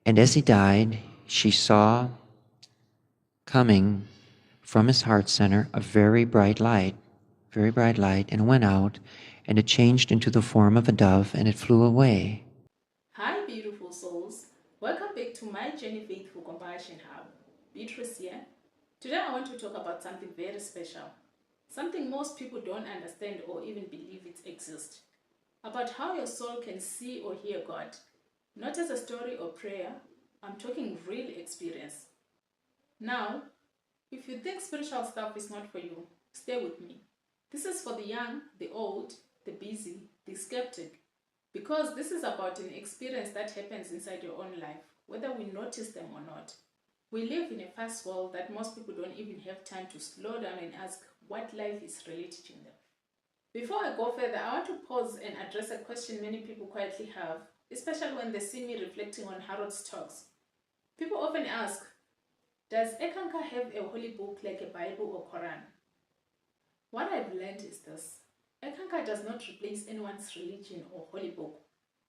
And as he died, she saw coming from his heart center a very bright light, and went out, and it changed into the form of a dove, and it flew away. Hi, beautiful souls. Welcome back to my Journey Faithful Compassion Hub. Beatrice here. Today I want to talk about something very special. Something most people don't understand or even believe it exists. About how your soul can see or hear God. Not as a story or prayer, I'm talking real experience. Now, if you think spiritual stuff is not for you, stay with me. This is for the young, the old, the busy, the skeptic. Because this is about an experience that happens inside your own life, whether we notice them or not. We live in a fast world that most people don't even have time to slow down and ask what life is really teaching them. Before I go further, I want to pause and address a question many people quietly have, especially when they see me reflecting on Harold's talks. People often ask, does Eckankar have a holy book like a Bible or Quran? What I've learned is this. Eckankar does not replace anyone's religion or holy book.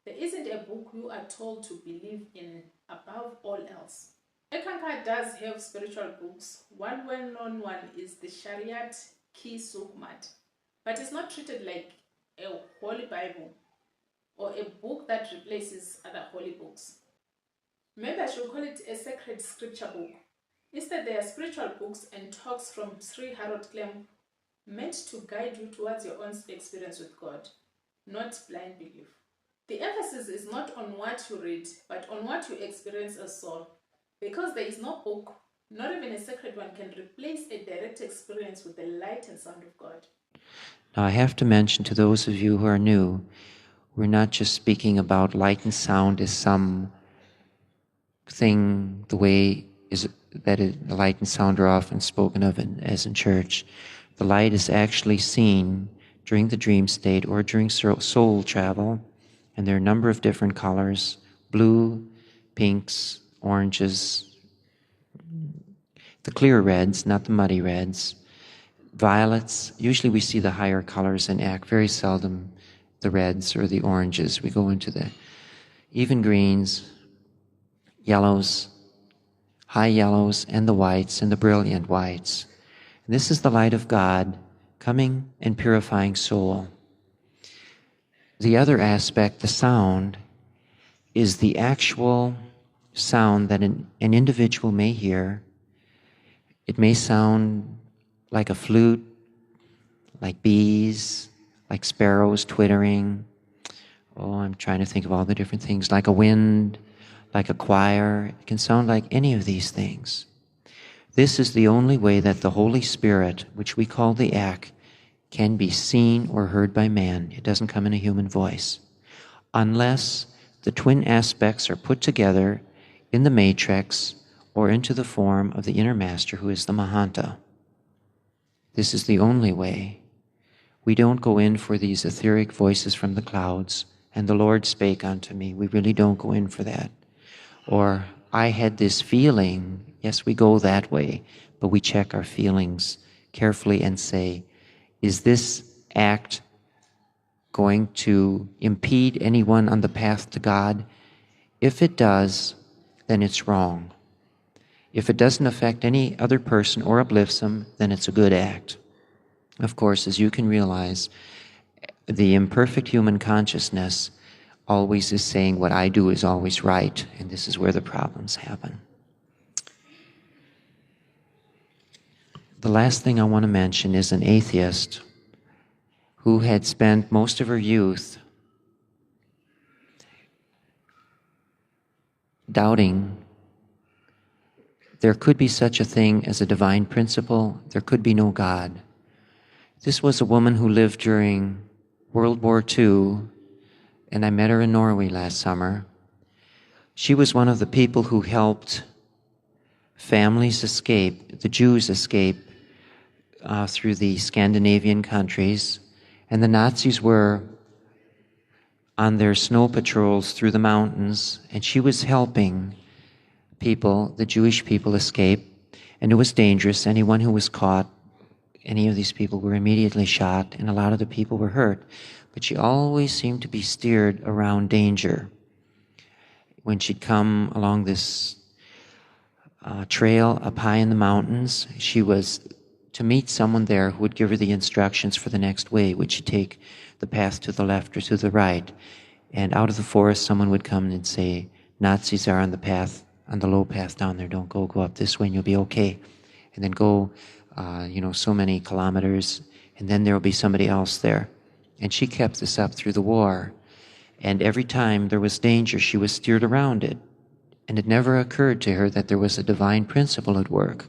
There isn't a book you are told to believe in above all else. Eckankar does have spiritual books. One well-known one is the Shariat Ki Sukmat, but it's not treated like a holy Bible or a book that replaces other holy books. Maybe I should call it a sacred scripture book. Instead, they are spiritual books and talks from Sri Harold Klemp meant to guide you towards your own experience with God, not blind belief. The emphasis is not on what you read, but on what you experience as soul. Because there is no book, not even a sacred one, can replace a direct experience with the light and sound of God. Now I have to mention to those of you who are new, we're not just speaking about light and sound as some thing the way the light and sound are often spoken of as in church. The light is actually seen during the dream state or during soul travel, and there are a number of different colors: blue, pinks, oranges, the clear reds, not the muddy reds, violets. Usually we see the higher colors in act, very seldom the reds or the oranges. We go into the even greens, yellows, high yellows, and the whites, and the brilliant whites. And this is the light of God coming and purifying soul. The other aspect, the sound, is the actual sound that an individual may hear. It may sound like a flute, like bees, like sparrows twittering. Oh, I'm trying to think of all the different things, like a wind, like a choir. It can sound like any of these things. This is the only way that the Holy Spirit, which we call the Ek, can be seen or heard by man. It doesn't come in a human voice. Unless the twin aspects are put together in the matrix or into the form of the inner master, who is the Mahanta. This is the only way. We don't go in for these etheric voices from the clouds, and the Lord spake unto me. We really don't go in for that. Or, I had this feeling. Yes, we go that way, but we check our feelings carefully and say, is this act going to impede anyone on the path to God? If it does, then it's wrong. If it doesn't affect any other person or uplifts them, then it's a good act. Of course, as you can realize, the imperfect human consciousness always is saying what I do is always right, and this is where the problems happen. The last thing I want to mention is an atheist who had spent most of her youth doubting there could be such a thing as a divine principle, there could be no God. This was a woman who lived during World War II, and I met her in Norway last summer. She was one of the people who helped families escape, the Jews escape through the Scandinavian countries, and the Nazis were on their snow patrols through the mountains, and she was helping people, the Jewish people, escape, and it was dangerous. Anyone who was caught, any of these people were immediately shot, and a lot of the people were hurt. But she always seemed to be steered around danger. when she'd come along this trail up high in the mountains, she was to meet someone there who would give her the instructions for the next way. Would she take the path to the left or to the right? And out of the forest, someone would come and say, Nazis are on the path, on the low path down there. Don't go up this way and you'll be okay. And then go, so many kilometers, and then there will be somebody else there. And she kept this up through the war. And every time there was danger, she was steered around it. And it never occurred to her that there was a divine principle at work.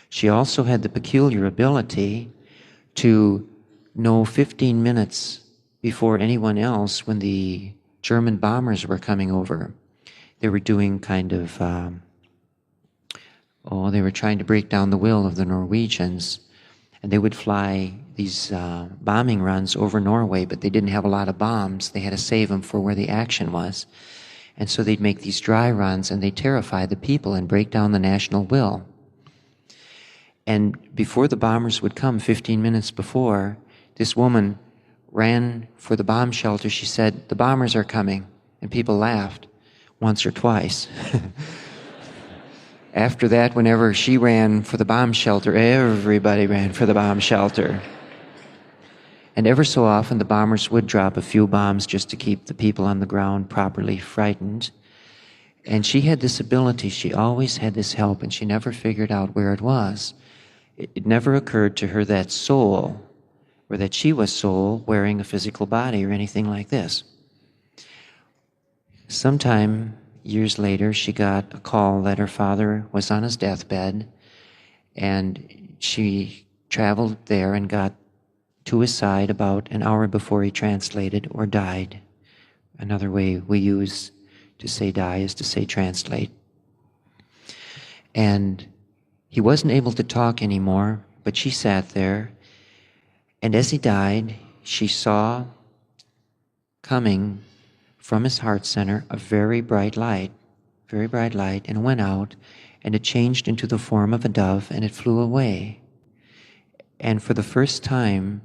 She also had the peculiar ability to know 15 minutes before anyone else when the German bombers were coming over. They were doing kind of, they were trying to break down the will of the Norwegians. And they would fly these bombing runs over Norway, but they didn't have a lot of bombs. They had to save them for where the action was. And so they'd make these dry runs, and they'd terrify the people and break down the national will. And before the bombers would come, 15 minutes before, this woman ran for the bomb shelter. She said, "The bombers are coming." And people laughed once or twice. After that, whenever she ran for the bomb shelter, everybody ran for the bomb shelter. And ever so often, the bombers would drop a few bombs just to keep the people on the ground properly frightened. And she had this ability. She always had this help, and she never figured out where it was. It never occurred to her that soul, or that she was soul wearing a physical body or anything like this. Sometime years later, she got a call that her father was on his deathbed, and she traveled there and got to his side about an hour before he translated or died. Another way we use to say die is to say translate. And he wasn't able to talk anymore, but she sat there, and as he died, she saw coming from his heart center a very bright light, and it went out, and it changed into the form of a dove, and it flew away. And for the first time,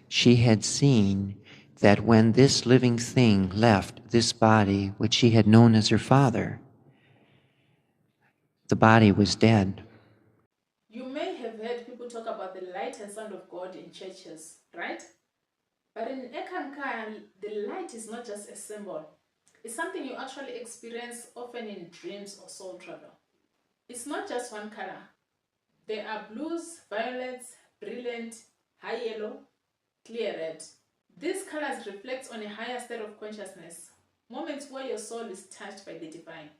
she had seen that when this living thing left this body, which she had known as her father, the body was dead. You may have heard people talk about the light and sound of God in churches, right? But in Eckankar, the light is not just a symbol. It's something you actually experience often in dreams or soul travel. It's not just one color. There are blues, violets, brilliant, high yellow, clear red. These colors reflect on a higher state of consciousness, moments where your soul is touched by the divine.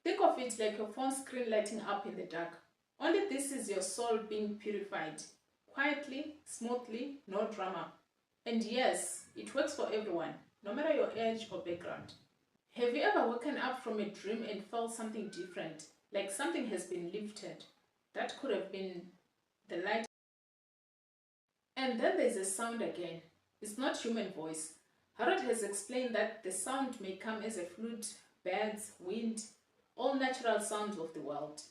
Think of it like your phone screen lighting up in the dark. Only this is your soul being purified, quietly, smoothly, no drama. And yes, it works for everyone, no matter your age or background. Have you ever woken up from a dream and felt something different, like something has been lifted? That could have been the light. And then there's a sound again. It's not human voice. Harold has explained that the sound may come as a flute, birds, wind, all natural sounds of the world.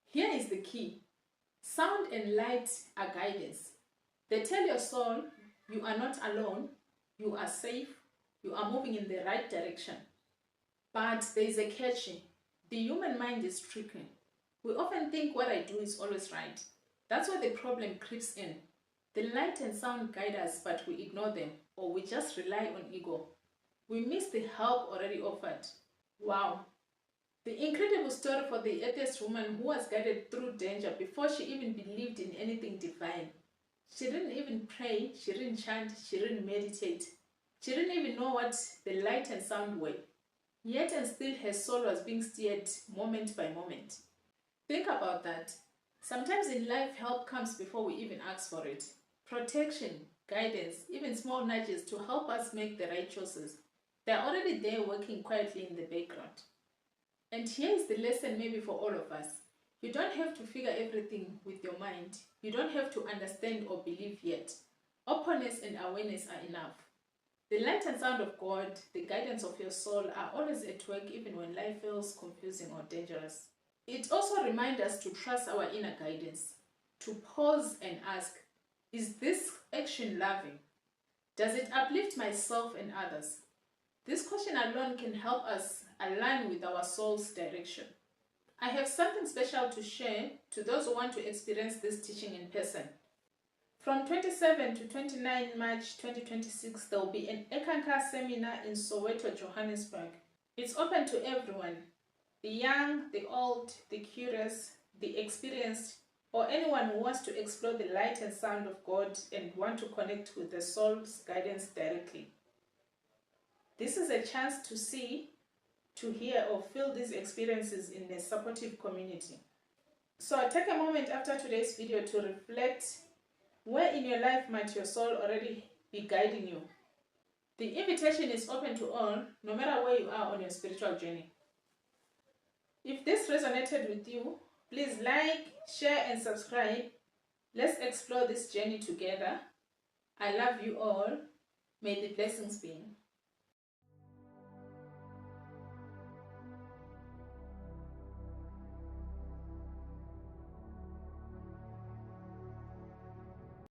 Here is the key. Sound and light are guidance. They tell your soul you are not alone, you are safe, you are moving in the right direction. But there is a catch. The human mind is tricky. We often think what I do is always right. That's where the problem creeps in. The light and sound guide us, but we ignore them, or we just rely on ego. We miss the help already offered. Wow. The incredible story for the atheist woman who was guided through danger before she even believed in anything divine. She didn't even pray, she didn't chant, she didn't meditate. She didn't even know what the light and sound were. Yet and still her soul was being steered moment by moment. Think about that. Sometimes in life help comes before we even ask for it. Protection, guidance, even small nudges to help us make the right choices. They're already there working quietly in the background. And here is the lesson maybe for all of us. You don't have to figure everything with your mind. You don't have to understand or believe yet. Openness and awareness are enough. The light and sound of God, the guidance of your soul are always at work even when life feels confusing or dangerous. It also reminds us to trust our inner guidance, to pause and ask, is this action loving? Does it uplift myself and others? This question alone can help us align with our soul's direction. I have something special to share to those who want to experience this teaching in person. From 27 to 29 March 2026, there will be an Eckankar seminar in Soweto, Johannesburg. It's open to everyone, the young, the old, the curious, the experienced, or anyone who wants to explore the light and sound of God and want to connect with the soul's guidance directly. This is a chance to see, to hear, or feel these experiences in a supportive community. So take a moment after today's video to reflect, where in your life might your soul already be guiding you? The invitation is open to all, no matter where you are on your spiritual journey. If this resonated with you, please like, share, and subscribe. Let's explore this journey together. I love you all. May the blessings be.